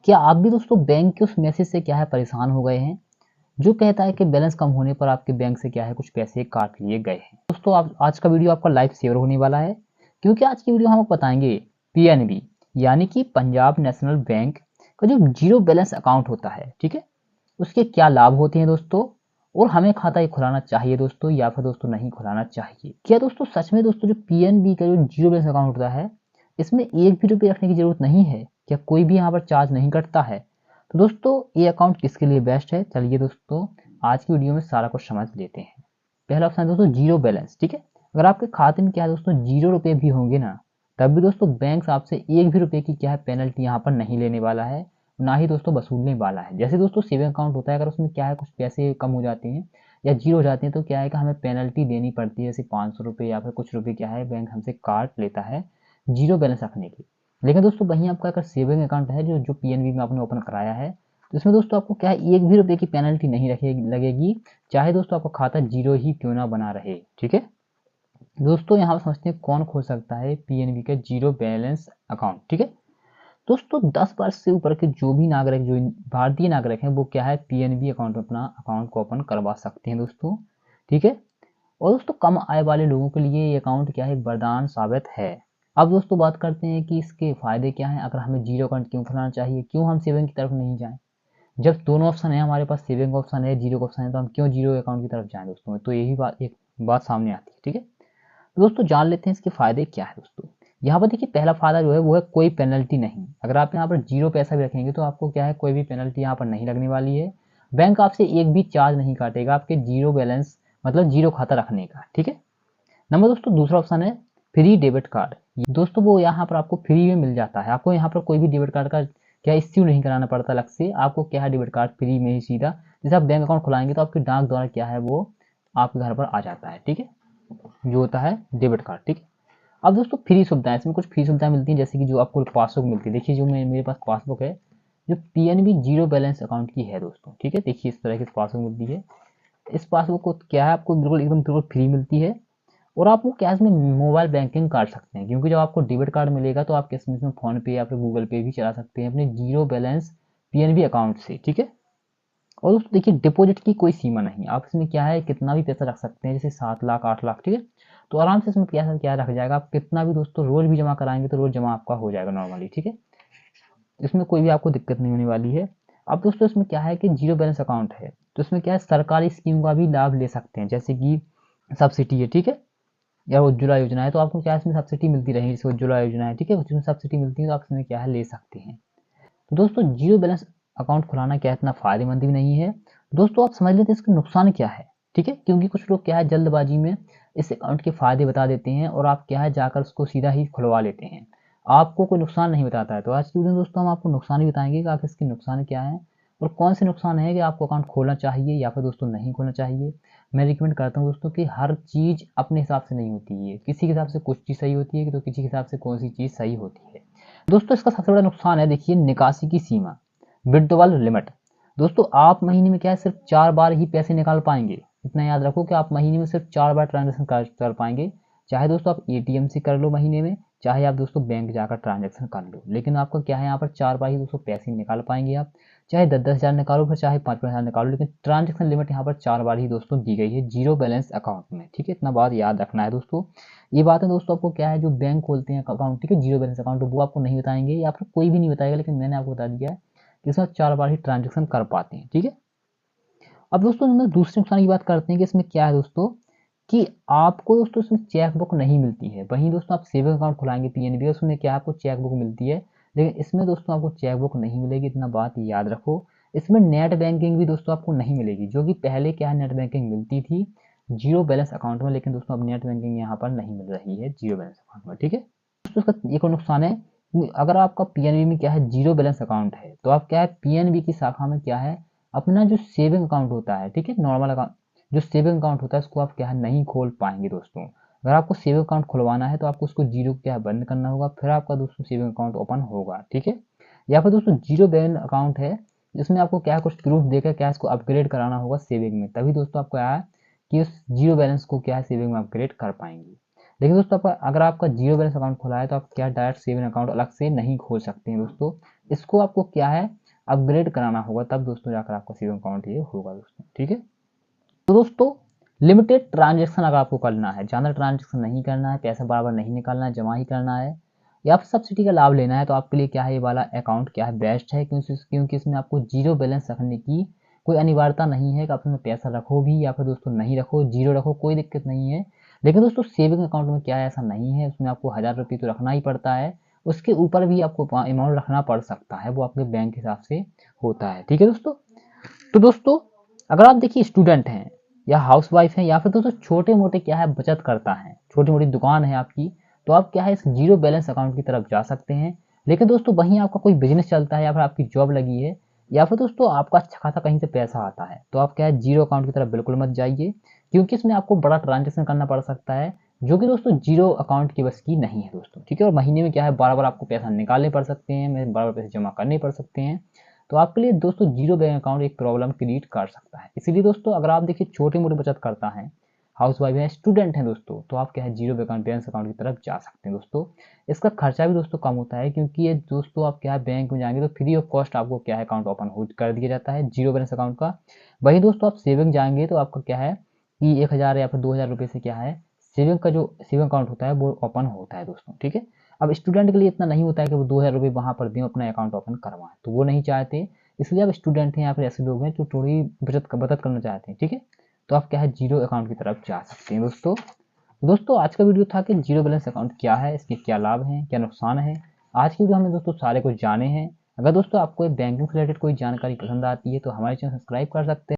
क्या आप भी दोस्तों बैंक के उस मैसेज से क्या है परेशान हो गए हैं, जो कहता है कि बैलेंस कम होने पर आपके बैंक से क्या है कुछ पैसे काट लिए गए हैं। दोस्तों आप आज का वीडियो आपका लाइव शेयर होने वाला है, क्योंकि आज की वीडियो हम आपको बताएंगे पीएनबी यानी कि पंजाब नेशनल बैंक का जो जीरो बैलेंस अकाउंट होता है, ठीक है, उसके क्या लाभ होते हैं दोस्तों, और हमें खाता ये खुलाना चाहिए दोस्तों या फिर दोस्तों नहीं खुलाना चाहिए। क्या दोस्तों सच में दोस्तों जो पीएनबी का जो जीरो बैलेंस अकाउंट होता है, इसमें एक भी रुपये रखने की जरूरत नहीं है? क्या कोई भी यहाँ पर चार्ज नहीं कटता है? तो दोस्तों ये अकाउंट किसके लिए बेस्ट है, चलिए दोस्तों आज की वीडियो में सारा कुछ समझ लेते हैं। पहला ऑप्शन है दोस्तों जीरो बैलेंस, ठीक है। अगर आपके खाते में क्या है दोस्तों जीरो रुपये भी होंगे ना, तब भी दोस्तों बैंक आपसे एक भी रुपये की क्या है पेनल्टी यहाँ पर नहीं लेने वाला है, ना ही दोस्तों वसूलने वाला है। जैसे दोस्तों सेविंग अकाउंट होता है, अगर उसमें क्या है कुछ पैसे कम हो जाते हैं या जीरो हो जाते हैं तो क्या है कि हमें पेनल्टी देनी पड़ती है, जैसे 500 रुपये या फिर कुछ रुपये क्या है बैंक हमसे काट लेता है जीरो बैलेंस रखने की। लेकिन दोस्तों वहीं आपका अगर सेविंग अकाउंट है जो जो पीएनबी में आपने ओपन कराया है, तो इसमें दोस्तों आपको क्या है एक भी रुपये की पेनल्टी नहीं लगेगी, चाहे दोस्तों आपका खाता जीरो ही क्यों ना बना रहे, ठीक है। दोस्तों यहाँ पर समझते हैं कौन खोल सकता है पीएनबी का जीरो बैलेंस अकाउंट, ठीक है। दोस्तों 10 वर्ष से ऊपर के जो भी नागरिक, जो भारतीय नागरिक हैं, वो क्या है पीएनबी अकाउंट में अपना अकाउंट को ओपन करवा सकते हैं दोस्तों, ठीक है। और दोस्तों कम आय वाले लोगों के लिए ये अकाउंट क्या है एक वरदान साबित है। अब दोस्तों बात करते हैं कि इसके फायदे क्या हैं, अगर हमें जीरो अकाउंट क्यों खुलाना चाहिए, क्यों हम सेविंग की तरफ नहीं जाएं। जब दोनों ऑप्शन है हमारे पास, सेविंग ऑप्शन है जीरो का ऑप्शन है, तो हम क्यों जीरो अकाउंट की तरफ जाएं दोस्तों। तो यही बात एक बात सामने आती है, ठीक है। तो दोस्तों जान लेते हैं इसके फायदे क्या है दोस्तों। यहाँ पर देखिए पहला फायदा जो है वो है कोई पेनल्टी नहीं। अगर आप यहाँ पर जीरो पैसा भी रखेंगे तो आपको क्या है कोई भी पेनल्टी यहाँ पर नहीं लगने वाली है। बैंक आपसे एक भी चार्ज नहीं काटेगा आपके जीरो बैलेंस मतलब जीरो खाता रखने का, ठीक है। नंबर दोस्तों दूसरा ऑप्शन है फ्री डेबिट कार्ड। दोस्तों वो यहाँ पर आपको फ्री में मिल जाता है, आपको यहाँ पर कोई भी डेबिट कार्ड का क्या इश्यू नहीं कराना पड़ता अलग से, आपको क्या है डेबिट कार्ड फ्री में ही सीधा, जैसे आप बैंक अकाउंट खुलाएंगे तो आपके डाक द्वारा क्या है वो आपके घर पर आ जाता है, ठीक है, जो होता है डेबिट कार्ड, ठीक है। अब दोस्तों फ्री सुविधाएं, इसमें कुछ फ्री सुविधाएं मिलती हैं, जैसे कि जो आपको पासबुक मिलती है, देखिए जो मेरे पास पासबुक है जो पीएनबी जीरो बैलेंस अकाउंट की है दोस्तों, ठीक है। देखिए इस तरह की पासबुक मिलती है। इस पासबुक को क्या है आपको बिल्कुल एकदम बिल्कुल फ्री मिलती है, और आप वो कैश में मोबाइल बैंकिंग कर सकते हैं, क्योंकि जब आपको डेबिट कार्ड मिलेगा तो आप इसमें फोन पे या फिर गूगल पे भी चला सकते हैं अपने जीरो बैलेंस पीएनबी अकाउंट से, ठीक है। और दोस्तों देखिए डिपॉजिट की कोई सीमा नहीं, आप इसमें क्या है कितना भी पैसा रख सकते हैं, जैसे 7 लाख 8 लाख, ठीक है। तो आराम से इसमें क्या क्या रख जाएगा, आप कितना भी दोस्तों रोज भी जमा कराएंगे तो रोज जमा आपका हो जाएगा नॉर्मली, ठीक है। इसमें कोई भी आपको दिक्कत नहीं होने वाली है। अब दोस्तों इसमें क्या है कि जीरो बैलेंस अकाउंट है तो इसमें क्या है सरकारी स्कीम का भी लाभ ले सकते हैं, जैसे कि सब्सिडी है, ठीक है, या उज्ज्वला योजना है, तो आपको क्या है इसमें सब्सिडी मिलती रहेगी, जैसे उज्ज्वला योजना है, ठीक है, उसमें सब्सिडी मिलती है तो आप इसमें क्या है ले सकते हैं। तो दोस्तों जीरो बैलेंस अकाउंट खुलाना क्या इतना फायदेमंद भी नहीं है दोस्तों, आप समझ लेते हैं इसके नुकसान क्या है, ठीक है, क्योंकि कुछ लोग क्या है जल्दबाजी में इस अकाउंट के फायदे बता देते हैं और आप क्या है जाकर उसको सीधा ही खुलवा लेते हैं, आपको कोई नुकसान नहीं बताता है। तो आज की वीडियो में दोस्तों हम आपको नुकसान ही बताएंगे कि आखिर इसके नुकसान क्या है और कौन से नुकसान है कि आपको अकाउंट खोलना चाहिए या फिर दोस्तों नहीं खोलना चाहिए। मैं रिकमेंड करता हूँ दोस्तों कि हर चीज़ अपने हिसाब से नहीं होती है, किसी के हिसाब से कुछ चीज़ सही होती है तो किसी के हिसाब से कौन सी चीज़ सही होती है। दोस्तों इसका सबसे बड़ा नुकसान है देखिए निकासी की सीमा, विड्रॉवल लिमिट। दोस्तों आप महीने में क्या है सिर्फ 4 बार ही पैसे निकाल पाएंगे, इतना याद रखो कि आप महीने में सिर्फ 4 बार ट्रांजेक्शन कर पाएंगे, चाहे दोस्तों आप एटीएम से कर लो महीने में, चाहे आप दोस्तों बैंक जाकर ट्रांजेक्शन कर लो, लेकिन आपका क्या है यहाँ पर 4 बार ही दोस्तों पैसे निकाल पाएंगे आप, चाहे 10-10 हज़ार निकालो फिर चाहे 5-5 हज़ार निकालो, लेकिन ट्रांजेक्शन लिमिट यहाँ पर 4 बार ही दोस्तों दी गई है जीरो बैलेंस अकाउंट में, ठीक है, इतना बात याद रखना है दोस्तों। ये बात है दोस्तों आपको क्या है जो बैंक खोलते हैं अकाउंट, ठीक है, जीरो बैलेंस अकाउंट, वो आपको नहीं बताएंगे या फिर कोई भी नहीं बताएगा, लेकिन मैंने आपको बता दिया है कि इसमें 4 बार ही ट्रांजेक्शन कर पाते हैं, ठीक है। अब दोस्तों हम दूसरे नुकसान की बात करते हैं कि इसमें क्या है दोस्तों कि आपको दोस्तों इसमें चेक बुक नहीं मिलती है। वहीं दोस्तों आप सेविंग अकाउंट खुलाएंगे पीएनबी उसमें क्या आपको चेक बुक मिलती है, लेकिन इसमें दोस्तों आपको चेक बुक नहीं मिलेगी, इतना बात याद रखो। इसमें नेट बैंकिंग भी दोस्तों आपको नहीं मिलेगी, जो कि पहले क्या है नेट बैंकिंग मिलती थी जीरो बैलेंस अकाउंट में, लेकिन दोस्तों अब नेट बैंकिंग यहाँ पर नहीं मिल रही है जीरो बैलेंस अकाउंट में, ठीक है। दोस्तों इसका एक और नुकसान है, अगर आपका पीएनबी में क्या है जीरो बैलेंस अकाउंट है तो आप क्या है पीएनबी की शाखा में क्या है अपना जो सेविंग अकाउंट होता है, ठीक है, नॉर्मल अकाउंट जो सेविंग अकाउंट होता है उसको आप क्या है नहीं खोल पाएंगे दोस्तों। अगर आपको सेविंग अकाउंट खुलवाना है तो आपको उसको जीरो क्या है बंद करना होगा, फिर आपका दोस्तों सेविंग अकाउंट ओपन होगा, ठीक है। या फिर दोस्तों जीरो बैलेंस अकाउंट है जिसमें आपको क्या है कुछ प्रूफ देकर क्या इसको अपग्रेड कराना होगा सेविंग में, तभी दोस्तों आपको क्या है कि उस जीरो बैलेंस को क्या है सेविंग में अपग्रेड कर पाएंगे। लेकिन दोस्तों आपका अगर आपका जीरो बैलेंस अकाउंट खुला है तो आप क्या डायरेक्ट सेविंग अकाउंट अलग से नहीं खोल सकते हैं दोस्तों, इसको आपको क्या है अपग्रेड कराना होगा, तब दोस्तों जाकर आपका सेविंग अकाउंट ये होगा दोस्तों। ठीक है, तो दोस्तों लिमिटेड ट्रांजेक्शन अगर आपको करना है, ज़्यादा ट्रांजेक्शन नहीं करना है, पैसा बार बार नहीं निकालना है, जमा ही करना है, या फिर सब्सिडी का लाभ लेना है, तो आपके लिए क्या है ये वाला अकाउंट क्या है बेस्ट है, क्योंकि इसमें आपको जीरो बैलेंस रखने की कोई अनिवार्यता नहीं है कि आप इसमें पैसा रखो भी या फिर दोस्तों नहीं रखो, जीरो रखो, कोई दिक्कत नहीं है। लेकिन दोस्तों सेविंग अकाउंट में क्या है ऐसा नहीं है, उसमें आपको 1000 रुपये तो रखना ही पड़ता है, उसके ऊपर भी आपको अमाउंट रखना पड़ सकता है, वो आपके बैंक के हिसाब से होता है। ठीक है दोस्तों, तो दोस्तों अगर आप देखिए स्टूडेंट हैं या हाउसवाइफ हैं या फिर दोस्तों छोटे मोटे क्या है बचत करता है, छोटी मोटी दुकान है आपकी, तो आप क्या है इस जीरो बैलेंस अकाउंट की तरफ जा सकते हैं। लेकिन दोस्तों वहीं आपका कोई बिजनेस चलता है या फिर आपकी जॉब लगी है या फिर दोस्तों आपका अच्छा खासा कहीं से पैसा आता है, तो आप क्या है जीरो अकाउंट की तरफ बिल्कुल मत जाइए, क्योंकि इसमें आपको बड़ा ट्रांजेक्शन करना पड़ सकता है, जो कि दोस्तों जीरो अकाउंट की बस की नहीं है दोस्तों। ठीक है, और महीने में क्या है बार बार आपको पैसा निकालने पड़ सकते हैं, बार बार पैसे जमा करने पड़ सकते हैं, तो आपके लिए दोस्तों जीरो बैंक अकाउंट एक प्रॉब्लम क्रिएट कर सकता है। इसीलिए दोस्तों अगर आप देखिए छोटे मोटे बचत करता है, हाउस वाइफ है, स्टूडेंट हैं दोस्तों, तो आप क्या है जीरो बैलेंस अकाउंट की तरफ जा सकते हैं दोस्तों। इसका खर्चा भी दोस्तों कम होता है, क्योंकि ये दोस्तों आप क्या है बैंक में जाएंगे तो फ्री ऑफ कॉस्ट आपको क्या है अकाउंट ओपन हो कर दिया जाता है जीरो बैलेंस अकाउंट का। वहीं दोस्तों आप सेविंग जाएंगे तो आपका क्या है कि 1000 या फिर 2000 रुपये से क्या है सेविंग का जो सेविंग अकाउंट होता है वो ओपन होता है दोस्तों। ठीक है, अब स्टूडेंट के लिए इतना नहीं होता है कि वो 2000 रुपये वहाँ पर दें अपना अकाउंट ओपन करवाएं, तो वो नहीं चाहते, इसलिए आप स्टूडेंट हैं या फिर ऐसे लोग हैं जो थोड़ी बचत करना चाहते हैं। ठीक है, तो आप क्या है जीरो अकाउंट की तरफ जा सकते हैं दोस्तों। दोस्तों आज का वीडियो था कि जीरो बैलेंस अकाउंट क्या है, इसके क्या लाभ हैं, क्या नुकसान है। आज की वीडियो हमने दोस्तों सारे कुछ जाने हैं। अगर दोस्तों आपको बैंकिंग से रिलेटेड कोई जानकारी पसंद आती है तो हमारे चैनल सब्सक्राइब कर सकते हैं।